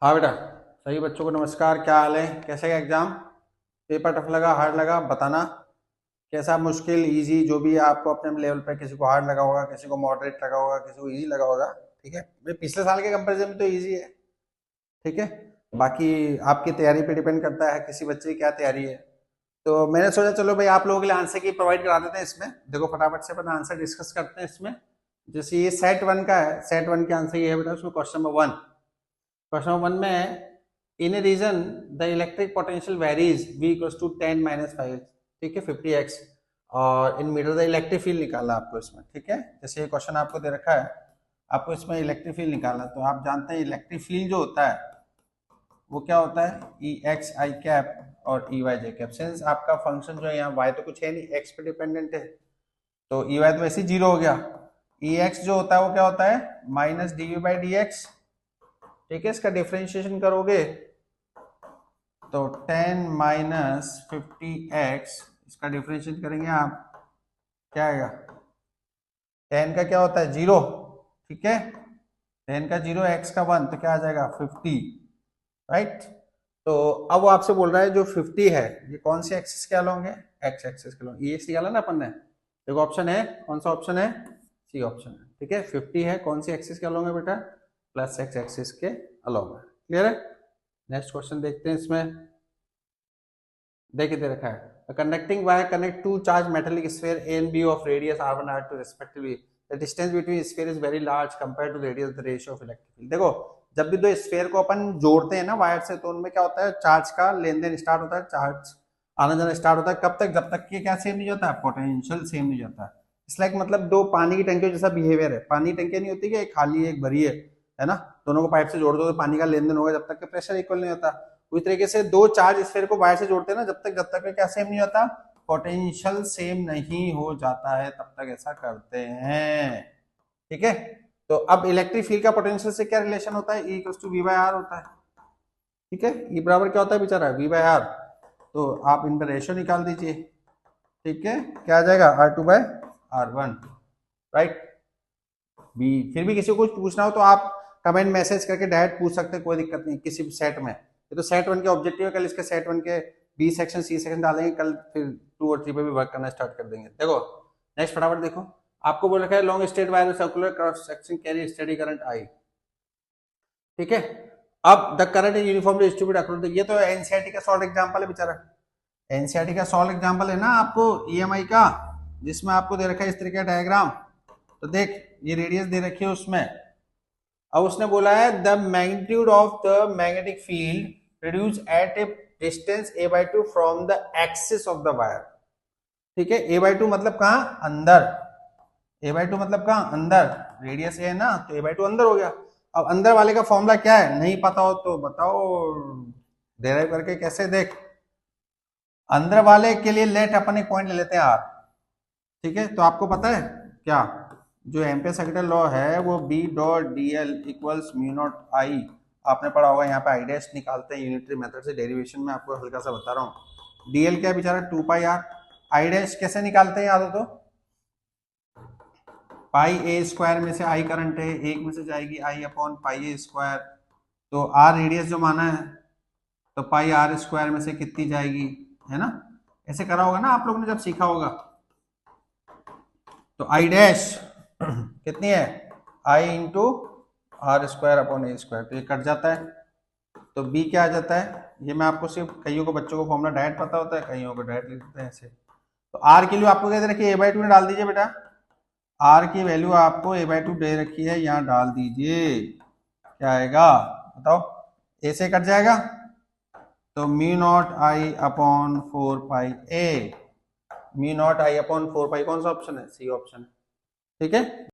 हाँ बेटा। सही बच्चों को नमस्कार। क्या हाल है? कैसा गया एग्जाम? पेपर टफ लगा, हार्ड लगा? बताना। कैसा, मुश्किल, इजी, जो भी है आपको अपने लेवल पे। किसी को हार्ड लगा होगा, किसी को मॉडरेट लगा होगा, किसी को इजी लगा होगा। ठीक है, भाई पिछले साल के कंपैरिजन में तो इजी है। ठीक है। बाकी आपकी तैयारी पे डिपेंड करता है किसी बच्चे की क्या तैयारी है। तो मैंने सोचा चलो भाई आप लोगों के लिए आंसर की प्रोवाइड करा देते हैं इसमें। देखो फटाफट से अपन आंसर डिस्कस करते हैं इसमें। जैसे ये सेट वन का है, सेट वन के आंसर ये है बेटा। उसमें question number one, question number one में है, in a region the electric potential varies v equals to 10 minus 5। ठीक है, 50x। और in meter the electric field निकाला आपको इसमें। ठीक है, जैसे ये क्वेश्चन आपको दे रखा है, आपको इसमें इलेक्ट्रिक फील्ड निकालना। तो आप जानते हैं इलेक्ट्रिक फील्ड जो होता है वो क्या होता है, ई एक्स आई कैप और ई वाई जे कैप। सिंस आपका फंक्शन जो है यहाँ y तो कुछ है नहीं, x पे डिपेंडेंट है, तो ई वाई तो वैसे ही जीरो हो गया। ई एक्स जो होता है वो क्या होता है, minus d v by d x. ठीक है, इसका डिफरेंशिएशन करोगे तो 10 माइनस 50x, इसका डिफरेंशिएट करेंगे आप, क्या आएगा? 10 का क्या होता है, जीरो। ठीक है, 10 का जीरो, x का 1, तो क्या आ जाएगा 50। राइट। तो अब वो आपसे बोल रहा है जो 50 है ये कौन सी एक्सिस के अलोंग है, x एक्सिस के अलोंग। ये निकाला ना अपन ने। देखो ऑप्शन है, कौन सा ऑप्शन है, सी ऑप्शन है। ठीक है, 50 है, कौन सी एक्सिस के अलोंग है बेटा, प्लस x एक्सिस के अलोंग है। क्लियर है? नेक्स्ट क्वेश्चन देखते हैं इसमें। देखिए दे रखा है, conducting wire connect to charge metallic sphere a and b of radius r1 r2 respectively. The distance between sphere is very large compare to radius the ratio of electric field. देखो जब भी दो स्फीयर को अपन जोड़ते हैं ना wire से, तो उनमें क्या होता है, चार्ज का लेन देन स्टार्ट होता है, चार्ज आना जाना स्टार्ट होता है। कब तक? जब तक कि क्या सेम नहीं होता, पोटेंशियल सेम नहीं होता। इट्स लाइक मतलब दो पानी की टंकियों जैसा बिहेवियर है। पानी की टंकी नहीं होती कि एक खाली एक भरी है ना, दोनों को पाइप से जोड़ दो तो पानी का लेन देन होगा जब तक कि प्रेशर इक्वल नहीं होता। उसी तरीके से दो चार्ज स्फीयर को वायर से जोड़ते हैं ना, जब तक क्या सेम नहीं होता, पोटेंशियल सेम नहीं हो जाता है, तब तक ऐसा करते हैं। ठीक है, तो अब इलेक्ट्रिक फील्ड का पोटेंशियल से क्या रिलेशन होता है, E equals to v by r होता है। ठीक है, E बराबर क्या होता है बेचारा, वी बाय आर। तो आप इन पर रेशियो निकाल दीजिए। ठीक है, क्या आ जाएगा, R2 bye R1। Right. B, फिर भी किसी को कुछ पूछना हो तो आप कमेंट मैसेज करके डायरेक्ट पूछ सकते हैं, कोई दिक्कत नहीं किसी भी सेट में। ये तो सेट वन के ऑब्जेक्टिव है, कल इसके सेट वन के बी सेक्शन सी सेक्शन डालेंगे, कल फिर 2 और 3 पे भी वर्क करना स्टार्ट कर देंगे। देखो नेक्स्ट फटाफट देखो, आपको बोल रखा है long straight wire circular cross section carry steady current I. ठीक है, अब the current is uniformly distributed across the, ये तो एनसीईआरटी का सॉल्व एग्जांपल है बेचारा। एनसीईआरटी का सॉल्व एग्जांपल है ना आपको ईएमआई का, जिसमें आपको दे रखा है इस तरीके का डायग्राम। तो देख ये रेडियस दे रखी है उसमें, अब उसने बोला है the magnitude of the magnetic field produce at A distance a/2 from the axis of the wire. ठीक है, a/2 मतलब कहां, अंदर। a/2 मतलब कहां, अंदर। रेडियस है ना, तो a/2 अंदर हो गया। अब अंदर वाले का फॉर्मूला क्या है, नहीं पता हो तो बताओ डेराइव करके कैसे। देख अंदर वाले के लिए लेट अपन एक पॉइंट ले लेते हैं r। ठीक है, तो आपको पता है क्या, जो एम्पियर सर्किट लॉ है वो B dot D L equals mu naught I. आपने पढ़ा होगा, यहाँ पे आई डैश निकालते हैं यूनिटरी मेथड से, डेरिवेशन में आपको हल्का सा बता रहा हूँ। डीएल क्या बेचारा 2 पाई आर। आई डैश कैसे निकालते हैं याद हो तो, पाई ए स्क्वायर में से आई करंट है, एक में से जाएगी आई अपॉन पाई ए स्क्वायर। तो आर रेडियस जो माना है, तो पाई आर स्क्वायर में से कितनी जाएगी, है ना। ऐसे करा होगा ना आप लोगों ने जब सीखा होगा। तो आई डैश कितनी है, I into R square upon A square, तो ये कट जाता है। तो बी क्या आ जाता है, ये मैं आपको सिर्फ कईयों को बच्चों को फॉर्मूला डायरेक्ट पता होता है, कईयों को डायरेक्ट लिख देते हैं ऐसे। तो आर की वैल्यू आपको क्या दे रखी है, a/2 में डाल दीजिए बेटा। आर की वैल्यू आपको a/2 दे रखी है, यहाँ डाल दीजिए, क्या आएगा बताओ, ए से कट जाएगा तो म्यू नॉट आई अपॉन 4 पाई ए। म्यू नॉट आई अपॉन 4 पाई कौन सा ऑप्शन है, सी ऑप्शन है। ठीक है।